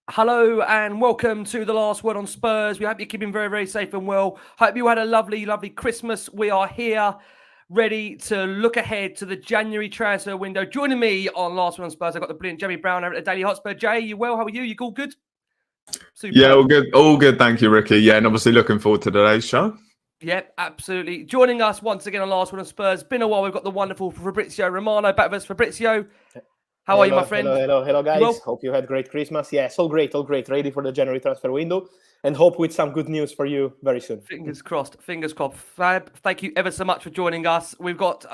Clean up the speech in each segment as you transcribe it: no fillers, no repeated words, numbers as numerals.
Hello and welcome to the Last Word on Spurs. We hope you're keeping very, very safe and well. Hope you had a lovely, lovely Christmas. We are here ready to look ahead to the January transfer window. Joining me on Last Word on Spurs, I've got the brilliant Jamie Brown over at the Daily Hotspur. Jay, you well? How are you? You all good? Super. Yeah, all good. All good. Thank you, Ricky. Yeah, and obviously looking forward to today's show. Yep, absolutely. Joining us once again on Last Word on Spurs. Been a while. We've got the wonderful Fabrizio Romano back with us. Fabrizio, how are you, my friend? Hello, guys. Well? Hope you had great Christmas. Yes, all great. Ready for the January transfer window, and hope with some good news for you very soon. Fingers crossed. Fingers crossed. Fab, thank you ever so much for joining us. We've got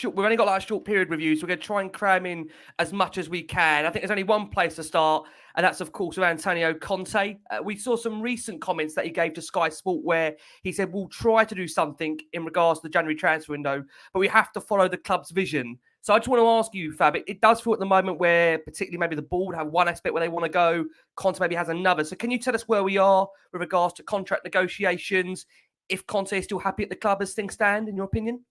we've only got like a short period review, so we're going to try and cram in as much as we can. I think there's only one place to start, and that's of course with Antonio Conte. We saw some recent comments that he gave to Sky Sport where he said we'll try to do something in regards to the January transfer window, but we have to follow the club's vision. So I just want to ask you, Fab, it does feel at the moment where particularly maybe the board have one aspect where they want to go, Conte maybe has another. So can you tell us where we are with regards to contract negotiations, if Conte is still happy at the club as things stand, in your opinion?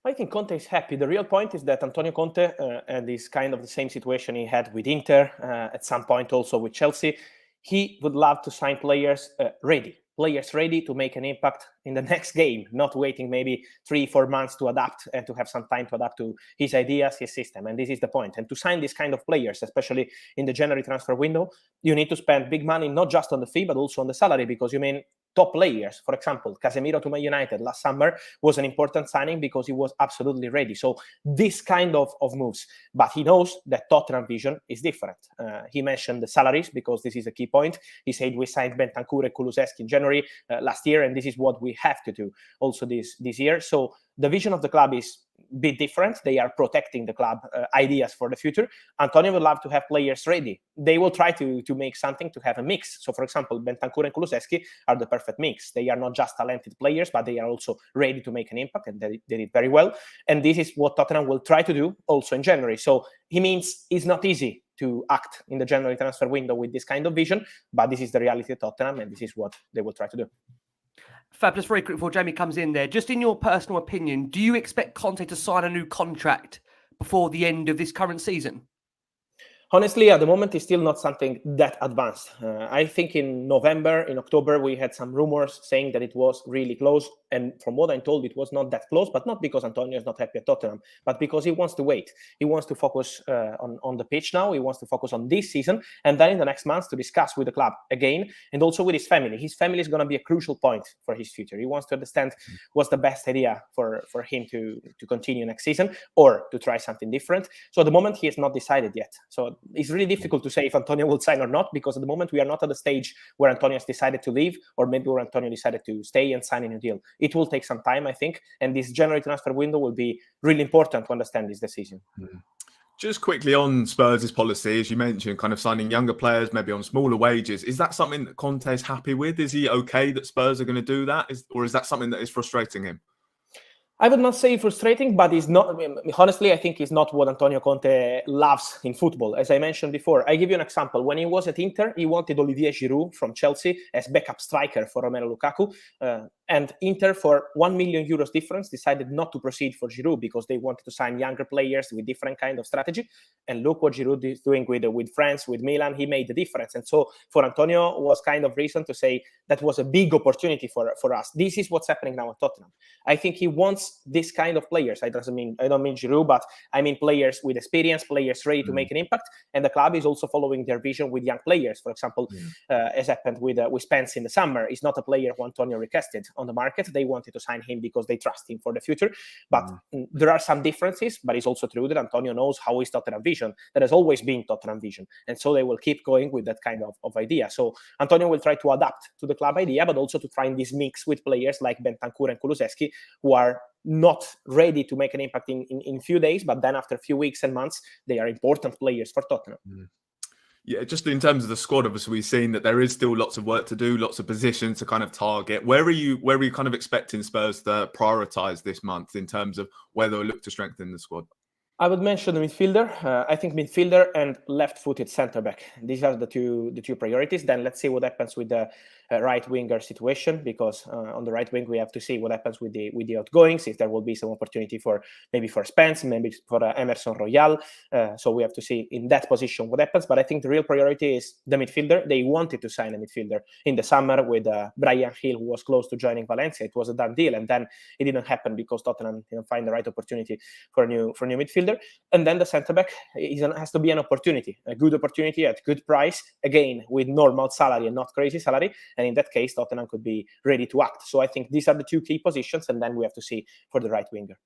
I think Conte is happy. The real point is that Antonio Conte, and is kind of the same situation he had with Inter, at some point also with Chelsea, he would love to sign players ready to make an impact in the next game, not waiting maybe 3-4 months to adapt and to have some time to adapt to his ideas, his system. And this is the point. And to sign this kind of players, especially in the January transfer window, you need to spend big money, not just on the fee, but also on the salary, because you mean top players. For example, Casemiro to Man United last summer was an important signing because he was absolutely ready. So this kind of moves. But he knows that Tottenham vision is different. He mentioned the salaries because this is a key point. He said we signed Bentancur and Kulusevski in January last year, and this is what we have to do also this year. So the vision of the club is a bit different. They are protecting the club ideas for the future. Antonio would love to have players ready. They will try to make something to have a mix. So, for example, Bentancur and Kulusevski are the perfect mix. They are not just talented players, but they are also ready to make an impact, and they did very well. And this is what Tottenham will try to do also in January. So he means it's not easy to act in the January transfer window with this kind of vision, but this is the reality of Tottenham, and this is what they will try to do. Fab, just very quick before Jamie comes in there, just in your personal opinion, do you expect Conte to sign a new contract before the end of this current season? Honestly, at the moment, it's still not something that advanced. I think in October, we had some rumors saying that it was really close. And from what I'm told, it was not that close, but not because Antonio is not happy at Tottenham, but because he wants to wait. He wants to focus on the pitch now. He wants to focus on this season, and then in the next months to discuss with the club again, and also with his family. His family is going to be a crucial point for his future. He wants to understand what's the best idea for him to continue next season or to try something different. So at the moment, he has not decided yet. So it's really difficult to say if Antonio will sign or not, because at the moment we are not at the stage where Antonio has decided to leave, or maybe where Antonio decided to stay and sign a new deal. It will take some time, I think, and this January transfer window will be really important to understand this decision. Just quickly on Spurs' policy, as you mentioned, kind of signing younger players, maybe on smaller wages. Is that something that Conte is happy with? Is he okay that Spurs are going to do that? Or is that something that is frustrating him? I would not say frustrating, but it's not. Honestly, I think it's not what Antonio Conte loves in football. As I mentioned before, I give you an example. When he was at Inter, he wanted Olivier Giroud from Chelsea as backup striker for Romelu Lukaku. And Inter, for €1 million difference, decided not to proceed for Giroud because they wanted to sign younger players with different kind of strategy. And look what Giroud is doing with France, with Milan. He made the difference. And so for Antonio, was kind of reason to say that was a big opportunity for us. This is what's happening now at Tottenham. I think he wants this kind of players. I don't mean Giroud, but I mean players with experience, players ready to make an impact. And the club is also following their vision with young players. For example, as happened with Spence in the summer, he's not a player who Antonio requested on the market. They wanted to sign him because they trust him for the future. But there are some differences, but it's also true that Antonio knows how is Tottenham vision. That has always been Tottenham vision. And so they will keep going with that kind of idea. So Antonio will try to adapt to the club idea, but also to find this mix with players like Bentancur and Kulusevski, who are not ready to make an impact in few days, but then after a few weeks and months, they are important players for Tottenham. Yeah, just in terms of the squad, obviously we've seen that there is still lots of work to do, lots of positions to kind of target. Where are you kind of expecting Spurs to prioritise this month in terms of where they'll look to strengthen the squad? I would mention the midfielder. I think midfielder and left-footed centre-back. These are the two priorities. Then let's see what happens with the right winger situation, because on the right wing we have to see what happens with the outgoings. If there will be some opportunity for Spence, maybe for Emerson Royal. So we have to see in that position what happens. But I think the real priority is the midfielder. They wanted to sign a midfielder in the summer with Bryan Gil, who was close to joining Valencia. It was a done deal, and then it didn't happen because Tottenham didn't find the right opportunity for a new midfielder. And then the centre back has to be an opportunity, a good opportunity at good price, again with normal salary and not crazy salary. And in that case, Tottenham could be ready to act. So I think these are the two key positions, and then we have to see for the right winger.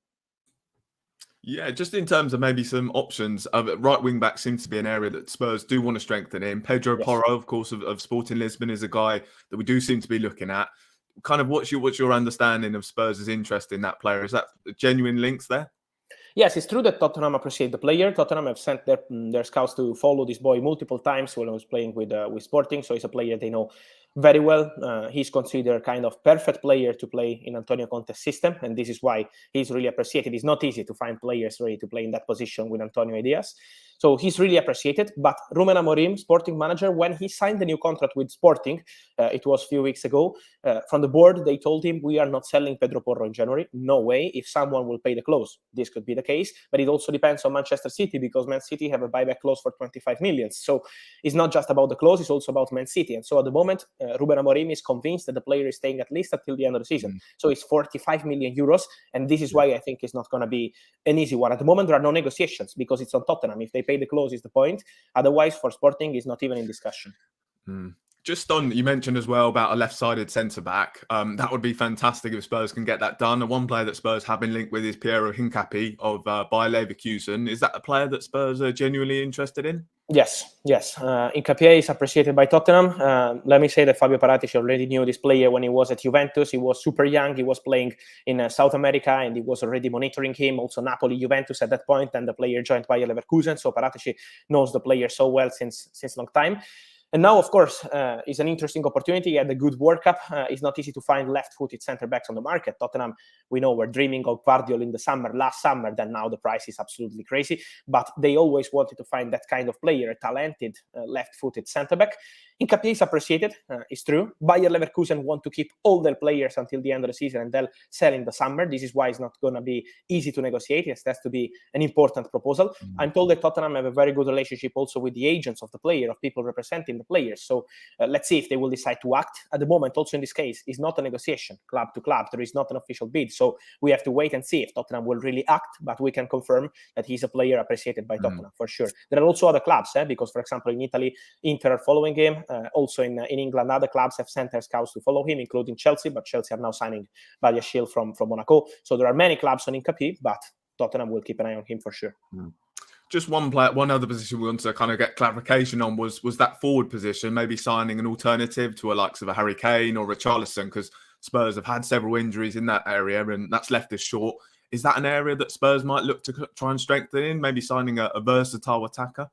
Yeah, just in terms of maybe some options, right wing back seems to be an area that Spurs do want to strengthen in. Pedro Porro, of course, of Sporting Lisbon, is a guy that we do seem to be looking at. Kind of what's your understanding of Spurs' interest in that player? Is that genuine links there? Yes, it's true that Tottenham appreciate the player. Tottenham have sent their scouts to follow this boy multiple times when I was playing with Sporting. So he's a player they know very well. He's considered kind of perfect player to play in Antonio Conte's system, and this is why he's really appreciated. It's not easy to find players ready to play in that position with Antonio ideas. So he's really appreciated. But Ruben Amorim, Sporting manager, when he signed the new contract with Sporting, it was a few weeks ago, from the board, they told him, we are not selling Pedro Porro in January. No way. If someone will pay the clause, this could be the case. But it also depends on Manchester City, because Man City have a buyback clause for 25 million. So it's not just about the clause, it's also about Man City. And so at the moment, Ruben Amorim is convinced that the player is staying at least until the end of the season. So it's 45 million euros. And this is why I think it's not going to be an easy one. At the moment, there are no negotiations because it's on Tottenham. If they pay the clause, is the point. Otherwise, for Sporting, it's not even in discussion. Just on, you mentioned as well about a left-sided centre-back. That would be fantastic if Spurs can get that done. And one player that Spurs have been linked with is Piero Hincapié of Bayer Leverkusen. Is that a player that Spurs are genuinely interested in? Yes. Hincapié is appreciated by Tottenham. Let me say that Fabio Paratici already knew this player when he was at Juventus. He was super young. He was playing in South America, and he was already monitoring him. Also Napoli, Juventus at that point, and the player joined Bayer Leverkusen. So Paratici knows the player so well since long time. And now, of course, it's an interesting opportunity. He had a good World Cup. It's not easy to find left-footed centre-backs on the market. Tottenham, we know, were dreaming of Guardiola in the last summer. Then now the price is absolutely crazy. But they always wanted to find that kind of player, a talented left-footed centre-back. Hincapié is appreciated, it's true. Bayer Leverkusen want to keep all their players until the end of the season and they'll sell in the summer. This is why it's not going to be easy to negotiate. It has to be an important proposal. I'm told that Tottenham have a very good relationship also with the agents of the player, of people representing the players. So let's see if they will decide to act. At the moment, also in this case, it's not a negotiation club to club. There is not an official bid. So we have to wait and see if Tottenham will really act. But we can confirm that he's a player appreciated by Tottenham for sure. There are also other clubs, because, for example, in Italy, Inter are following him. Also in England, other clubs have sent their scouts to follow him, including Chelsea. But Chelsea are now signing Badia Shield from Monaco. So there are many clubs on Hincapié, but Tottenham will keep an eye on him for sure. Just one other position we want to kind of get clarification on was that forward position, maybe signing an alternative to a likes of a Harry Kane or a Richarlison, because Spurs have had several injuries in that area and that's left us short. Is that an area that Spurs might look to try and strengthen in, maybe signing a versatile attacker?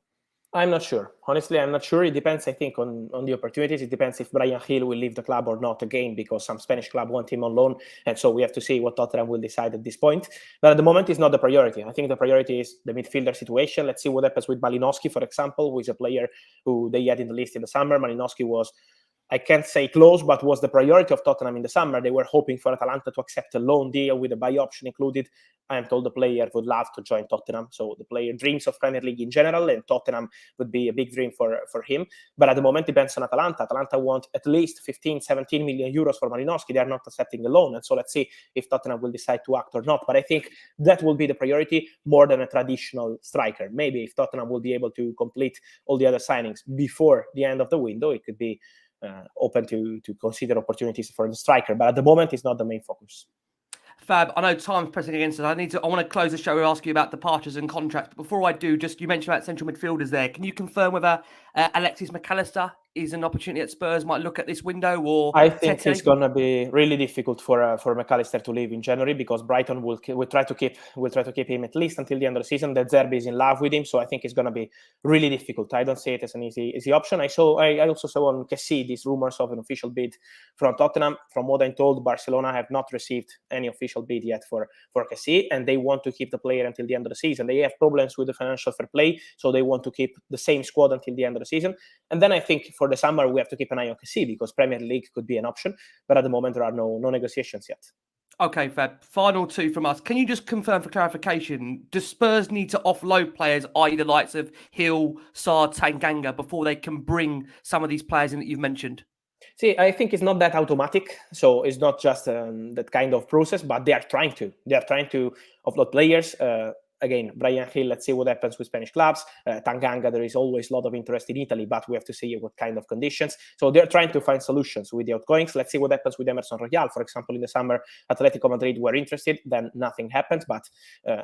I'm not sure. Honestly, I'm not sure. It depends, I think, on the opportunities. It depends if Bryan Gil will leave the club or not again, because some Spanish club want him on loan. And so we have to see what Tottenham will decide at this point. But at the moment, it's not the priority. I think the priority is the midfielder situation. Let's see what happens with Malinowski, for example, who is a player who they had in the list in the summer. Malinowski was, I can't say close, but was the priority of Tottenham in the summer. They were hoping for Atalanta to accept a loan deal with a buy option included. I am told the player would love to join Tottenham. So the player dreams of Premier League in general, and Tottenham would be a big dream for him. But at the moment, it depends on Atalanta. Atalanta want at least 15, 17 million euros for Malinowski. They are not accepting a loan. And so let's see if Tottenham will decide to act or not. But I think that will be the priority more than a traditional striker. Maybe if Tottenham will be able to complete all the other signings before the end of the window, it could be open to consider opportunities for the striker. But at the moment, it's not the main focus. Fab, I know time's pressing against us. I want to close the show with asking you about departures and contracts. But before I do, you mentioned about central midfielders there. Can you confirm whether Alexis McAllister is an opportunity that Spurs might look at this window, or I think Tete? it's gonna be really difficult for McAllister to leave in January, because Brighton will try to keep him at least until the end of the season. That Zerbi is in love with him, so I think it's gonna be really difficult. I don't see it as an easy option. I also saw on Kessie these rumors of an official bid from Tottenham. From what I'm told, Barcelona have not received any official bid yet for Kessie, and they want to keep the player until the end of the season. They have problems with the financial fair play, so they want to keep the same squad until the end of the season. And then I think for the summer we have to keep an eye on Kessie, because Premier League could be an option, but at the moment there are no negotiations yet. Okay, Fab. Final two from us. Can you just confirm for clarification, do Spurs need to offload players, i.e. the likes of Hill, Sarr, Tanganga, before they can bring some of these players in that you've mentioned? See, I think it's not that automatic. So it's not just that kind of process, but they are trying to. They are trying to offload players. Again, Brian Hill, let's see what happens with Spanish clubs. Tanganga, there is always a lot of interest in Italy, but we have to see what kind of conditions. So they're trying to find solutions with the outgoings. Let's see what happens with Emerson Royal. For example, in the summer, Atletico Madrid were interested, then nothing happened, but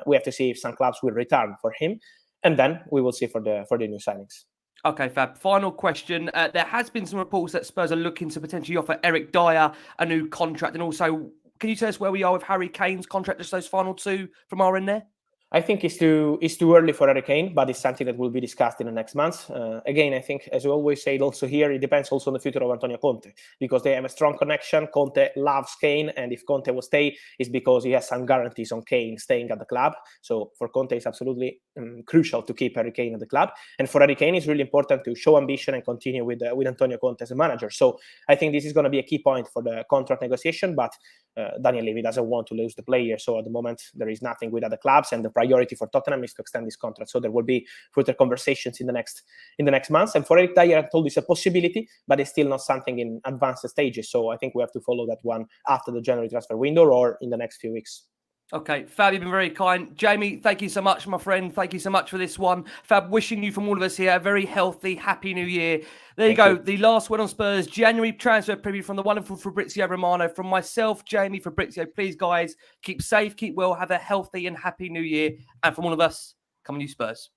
we have to see if some clubs will return for him. And then we will see for the new signings. Okay, Fab. Final question. There has been some reports that Spurs are looking to potentially offer Eric Dyer a new contract. And also, can you tell us where we are with Harry Kane's contract? Just those final two from our end there? I think it's too early for Harry Kane, but it's something that will be discussed in the next months. Again, I think, as we always say, also here, it depends also on the future of Antonio Conte, because they have a strong connection. Conte loves Kane, and if Conte will stay, it's because he has some guarantees on Kane staying at the club. So for Conte, it's absolutely crucial to keep Harry Kane at the club. And for Harry Kane, it's really important to show ambition and continue with Antonio Conte as a manager. So I think this is going to be a key point for the contract negotiation, but Daniel Levy doesn't want to lose the player. So at the moment, there is nothing with other clubs, and the priority for Tottenham is to extend this contract. So there will be further conversations in the next months. And for Eric Dyer, I told it's a possibility, but it's still not something in advanced stages. So I think we have to follow that one after the January transfer window or in the next few weeks. Okay, Fab, you've been very kind. Jamie, thank you so much, my friend. Thank you so much for this one. Fab, wishing you from all of us here a very healthy, happy new year. There you go. The last word on Spurs, January transfer preview from the wonderful Fabrizio Romano. From myself, Jamie, Fabrizio, please, guys, keep safe, keep well, have a healthy and happy new year. And from all of us, come on, you Spurs.